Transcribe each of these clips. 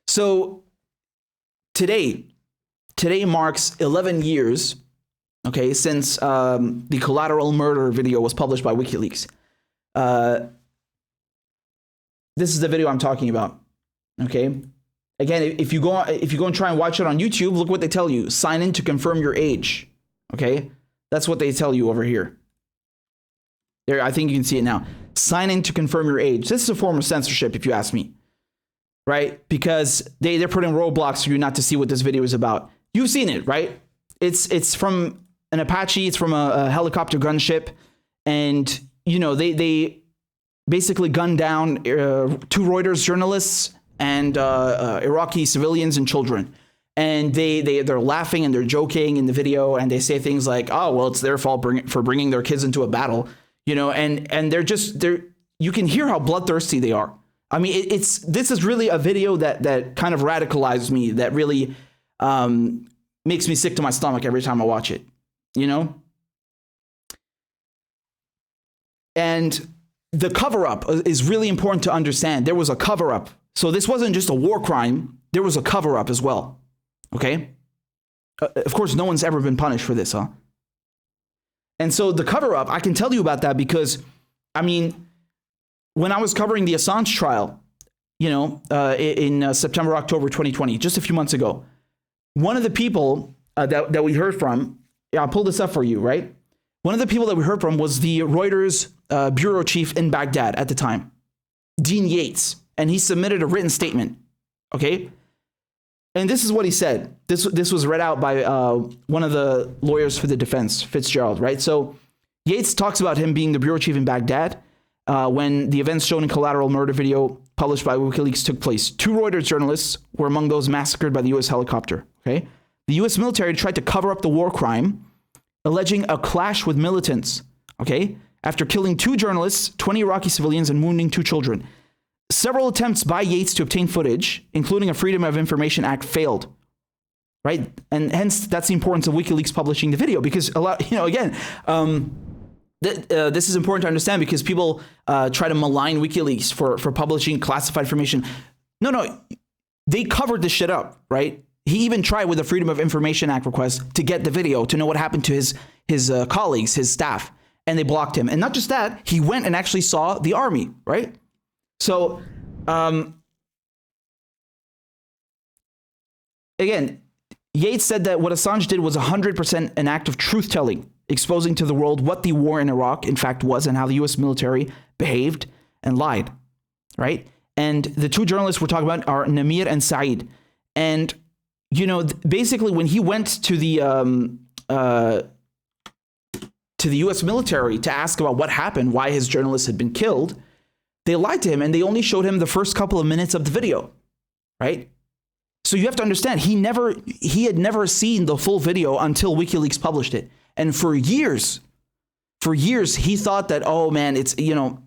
So today marks 11 years, okay, since the collateral murder video was published by WikiLeaks. This is the video I'm talking about, okay? Again, if you go and try and watch it on YouTube, look what they tell you. Sign in to confirm your age, okay? That's what they tell you over here. There, I think you can see it now. Sign in to confirm your age. This is a form of censorship, if you ask me, right? Because they're putting roadblocks for you not to see what this video is about. You've seen it, right? It's from an Apache. It's from a helicopter gunship, and you know they basically gunned down 2 Reuters journalists and Iraqi civilians and children. And they're laughing and they're joking in the video, and they say things like, "Oh, well, it's their fault for bringing their kids into a battle," you know. And they're you can hear how bloodthirsty they are. I mean, this is really a video that kind of radicalized me. That really makes me sick to my stomach every time I watch it, you know. And the cover-up is really important to understand. There was a cover-up. So this wasn't just a war crime. There was a cover-up as well. Okay? Of course, no one's ever been punished for this, huh? And so the cover-up, I can tell you about that because, I mean, when I was covering the Assange trial, you know, in September, October 2020, just a few months ago, one of the people that we heard from, I'll pull this up for you, right? One of the people that we heard from was the Reuters bureau chief in Baghdad at the time, Dean Yates, and he submitted a written statement, okay? And this is what he said. This was read out by one of the lawyers for the defense, Fitzgerald, right? So Yates talks about him being the bureau chief in Baghdad when the events shown in collateral murder video published by WikiLeaks took place. 2 Reuters journalists were among those massacred by the U.S. helicopter, okay? The U.S. military tried to cover up the war crime, alleging a clash with militants, okay? After killing 2 journalists, 20 Iraqi civilians, and wounding 2 children. Several attempts by Yates to obtain footage, including a Freedom of Information Act, failed, right? And hence, that's the importance of WikiLeaks publishing the video, because a lot, you know, again, this is important to understand because people try to malign WikiLeaks for publishing classified information. No, they covered this shit up, right? He even tried with the Freedom of Information Act request to get the video to know what happened to his colleagues, his staff, and they blocked him. And not just that, he went and actually saw the army, right? So, again, Yates said that what Assange did was 100% an act of truth-telling, exposing to the world what the war in Iraq, in fact, was and how the U.S. military behaved and lied, right? And the 2 journalists we're talking about are Namir and Saeed. And, you know, basically when he went to the U.S. military to ask about what happened, why his journalists had been killed, they lied to him and they only showed him the first couple of minutes of the video, right? So you have to understand, he had never seen the full video until WikiLeaks published it. And for years, he thought that, oh man, it's, you know,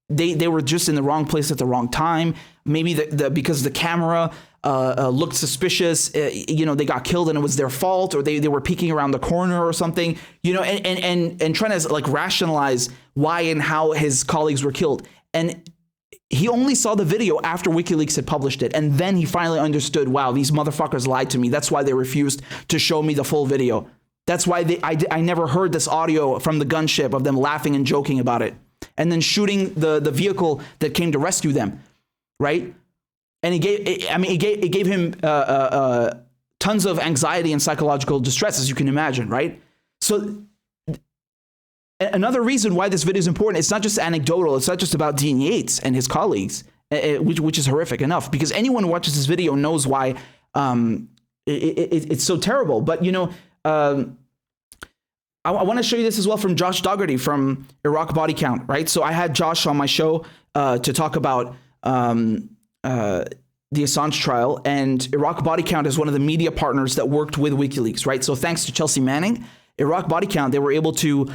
they were just in the wrong place at the wrong time. Maybe because the camera looked suspicious, you know, they got killed and it was their fault, or they were peeking around the corner or something, you know, and trying to like rationalize why and how his colleagues were killed. And he only saw the video after WikiLeaks had published it. And then he finally understood, wow, these motherfuckers lied to me. That's why they refused to show me the full video. That's why I never heard this audio from the gunship of them laughing and joking about it. And then shooting the vehicle that came to rescue them, right? And it gave him tons of anxiety and psychological distress, as you can imagine, right? So another reason why this video is important, it's not just anecdotal, it's not just about Dean Yates and his colleagues, which is horrific enough, because anyone who watches this video knows why it's so terrible. But, you know, I want to show you this as well from Josh Dougherty from Iraq Body Count, right? So I had Josh on my show to talk about the Assange trial, and Iraq Body Count is one of the media partners that worked with WikiLeaks, right? So thanks to Chelsea Manning, Iraq Body Count, they were able to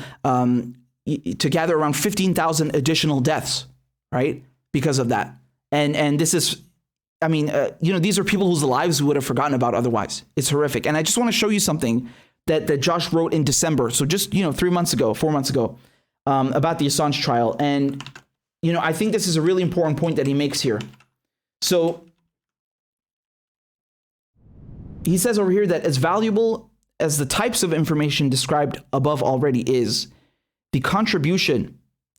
gather around 15,000 additional deaths, right? Because of that. And this is, I mean, you know, these are people whose lives we would have forgotten about otherwise. It's horrific. And I just want to show you something that Josh wrote in December. So just, you know, 4 months ago, about the Assange trial. And, you know, I think this is a really important point that he makes here. So he says over here that as valuable as the types of information described above already is, the contribution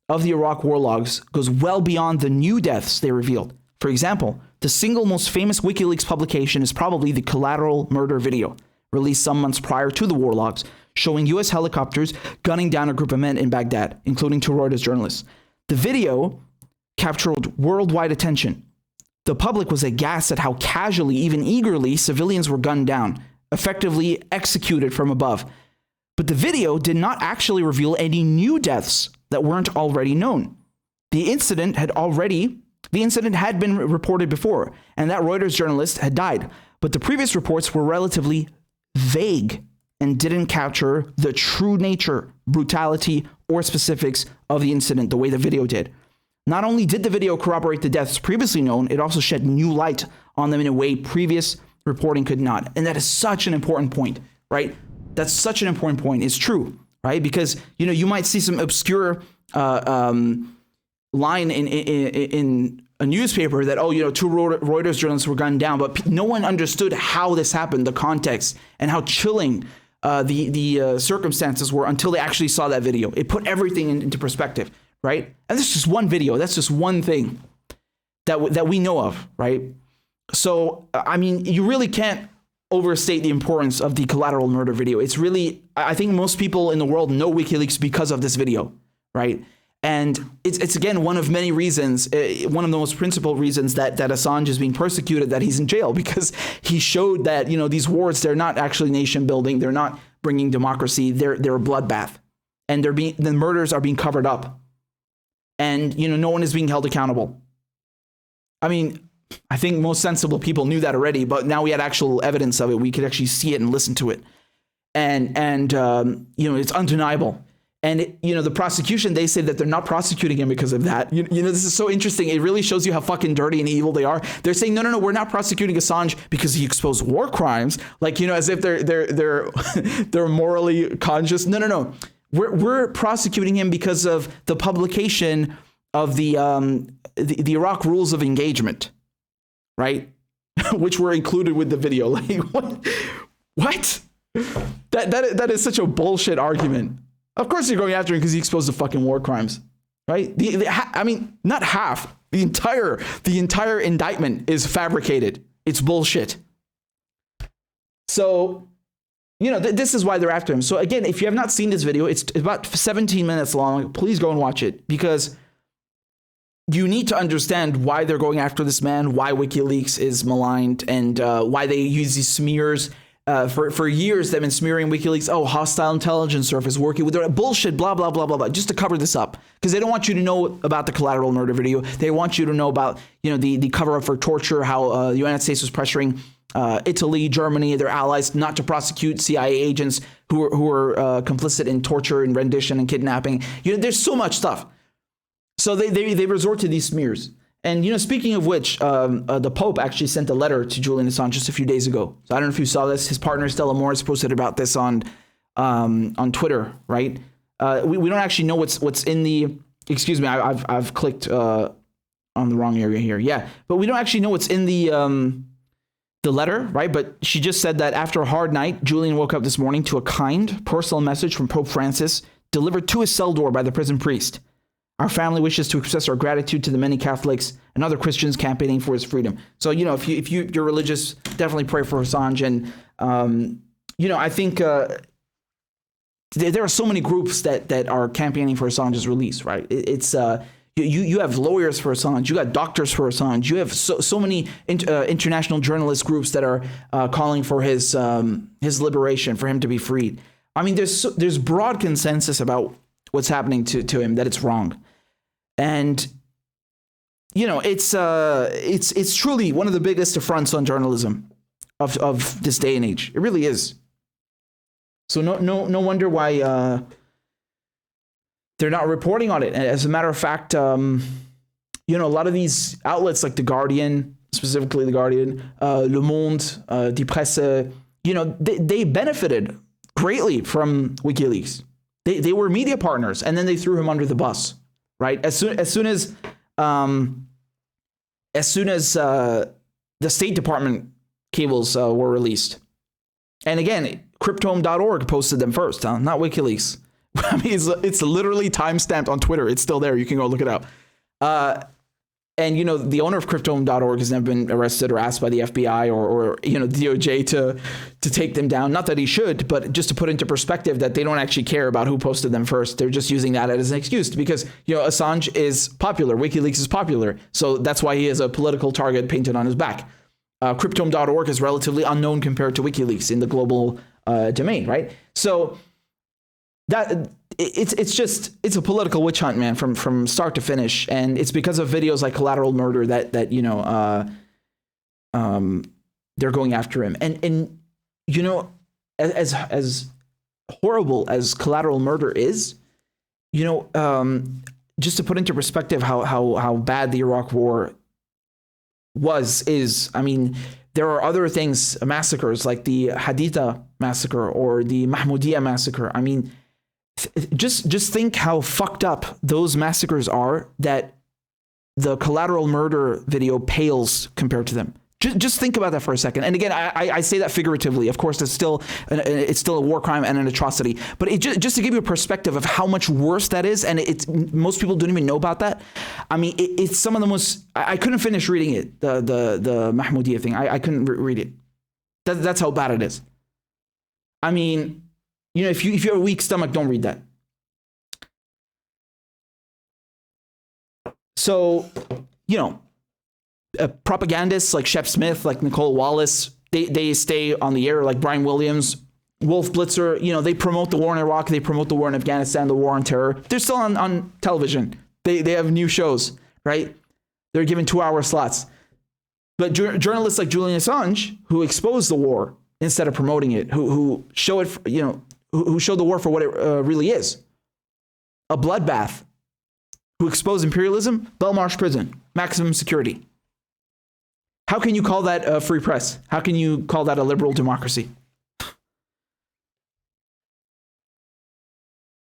of the Iraq war logs goes well beyond the new deaths they revealed. For example, the single most famous WikiLeaks publication is probably the collateral murder video, released some months prior to the war logs, showing U.S. helicopters gunning down a group of men in Baghdad, including two Reuters journalists. The video captured worldwide attention. The public was aghast at how casually, even eagerly, civilians were gunned down, effectively executed from above. But the video did not actually reveal any new deaths that weren't already known. The incident had been reported before, and that Reuters journalist had died. But the previous reports were relatively vague and didn't capture the true nature, brutality, or specifics of the incident the way the video did. Not only did the video corroborate the deaths previously known, it also shed new light on them in a way previous reporting could not. And that is such an important point, right? That's such an important point. It's true, right? Because, you might see some obscure line in a newspaper that, two Reuters journalists were gunned down, but no one understood how this happened, the context, and how chilling the circumstances were until they actually saw that video. It put everything into perspective, right? And that's just one video. That's just one thing that we know of, right? So, you really can't overstate the importance of the collateral murder video. It's really, I think most people in the world know WikiLeaks because of this video, right? And it's again, one of many reasons, one of the most principal reasons that Assange is being persecuted, that he's in jail, because he showed that, these wars, they're not actually nation building. They're not bringing democracy. They're a bloodbath, and the murders are being covered up, and, no one is being held accountable. I think most sensible people knew that already, but now we had actual evidence of it. We could actually see it and listen to it. And it's undeniable. And, the prosecution, they say that they're not prosecuting him because of that. This is so interesting. It really shows you how fucking dirty and evil they are. They're saying, no, we're not prosecuting Assange because he exposed war crimes. Like, as if they're morally conscious. No. We're prosecuting him because of the publication of the Iraq rules of engagement, right? Which were included with the video. Like, what? That is such a bullshit argument. Of course you're going after him because he exposed the fucking war crimes, right? Not half. The entire indictment is fabricated. It's bullshit. So, this is why they're after him. So again, if you have not seen this video, it's about 17 minutes long. Please go and watch it, because you need to understand why they're going after this man, why WikiLeaks is maligned, and why they use these smears. For years, they've been smearing WikiLeaks. Oh, hostile intelligence service working with their bullshit, blah, blah, blah, blah, blah, just to cover this up. Because they don't want you to know about the collateral murder video. They want you to know about, the cover up for torture, how the United States was pressuring Italy, Germany, their allies not to prosecute CIA agents who were complicit in torture and rendition and kidnapping. There's so much stuff. So they resort to these smears. And, speaking of which, the Pope actually sent a letter to Julian Assange just a few days ago. So I don't know if you saw this. His partner, Stella Morris, posted about this on Twitter, right? We don't actually know what's in the, excuse me, I've clicked on the wrong area here. Yeah, but we don't actually know what's in the letter, right? But she just said that after a hard night, Julian woke up this morning to a kind, personal message from Pope Francis delivered to his cell door by the prison priest. Our family wishes to express our gratitude to the many Catholics and other Christians campaigning for his freedom. So, if you're religious, definitely pray for Assange. And, I think there are so many groups that are campaigning for Assange's release, right? It's you have lawyers for Assange, you got doctors for Assange, you have so many international journalist groups that are calling for his liberation, for him to be freed. There's broad consensus about what's happening to him, that it's wrong. And, it's truly one of the biggest affronts on journalism of this day and age. It really is. So no wonder why they're not reporting on it. And as a matter of fact, a lot of these outlets like The Guardian, specifically The Guardian, Le Monde, Die Presse, they benefited greatly from WikiLeaks. They were media partners, and then they threw him under the bus, right? As soon as the State Department cables were released, And again, cryptome.org posted them first, not WikiLeaks. I mean, it's literally timestamped on Twitter. It's still there. You can go look it up. And, you know, the owner of cryptome.org has never been arrested or asked by the FBI or you know, DOJ to take them down. Not that he should, but just to put into perspective that they don't actually care about who posted them first. They're just using that as an excuse because, you know, Assange is popular. WikiLeaks is popular. So that's why he has a political target painted on his back. Cryptome.org is relatively unknown compared to WikiLeaks in the global domain, right? So that it's a political witch hunt, man, from start to finish, and it's because of videos like Collateral Murder that you know they're going after him, and you know, as horrible as Collateral Murder is, you know, just to put into perspective how bad the Iraq War is, I mean, there are other things, massacres like the Haditha massacre or the Mahmoudiyya massacre. I mean, just think how fucked up those massacres are that the Collateral Murder video pales compared to them. Just think about that for a second. And again, I say that figuratively. Of course, it's still a war crime and an atrocity. But just to give you a perspective of how much worse that is, and most people don't even know about that. I mean, it's some of the most. I couldn't finish reading it. The Mahmoudiyya thing. I couldn't read it. That's how bad it is. I mean, you know, if you have a weak stomach, don't read that. So, you know, propagandists like Shep Smith, like Nicole Wallace, they stay on the air, like Brian Williams, Wolf Blitzer. You know, they promote the war in Iraq, they promote the war in Afghanistan, the war on terror. They're still on television. They have new shows, right? They're given 2-hour slots. But journalists like Julian Assange, who expose the war instead of promoting it, who show it, you know, who show the war for what it really is, a bloodbath, who expose imperialism, Belmarsh prison, maximum security. How can you call that a free press? How can you call that a liberal democracy?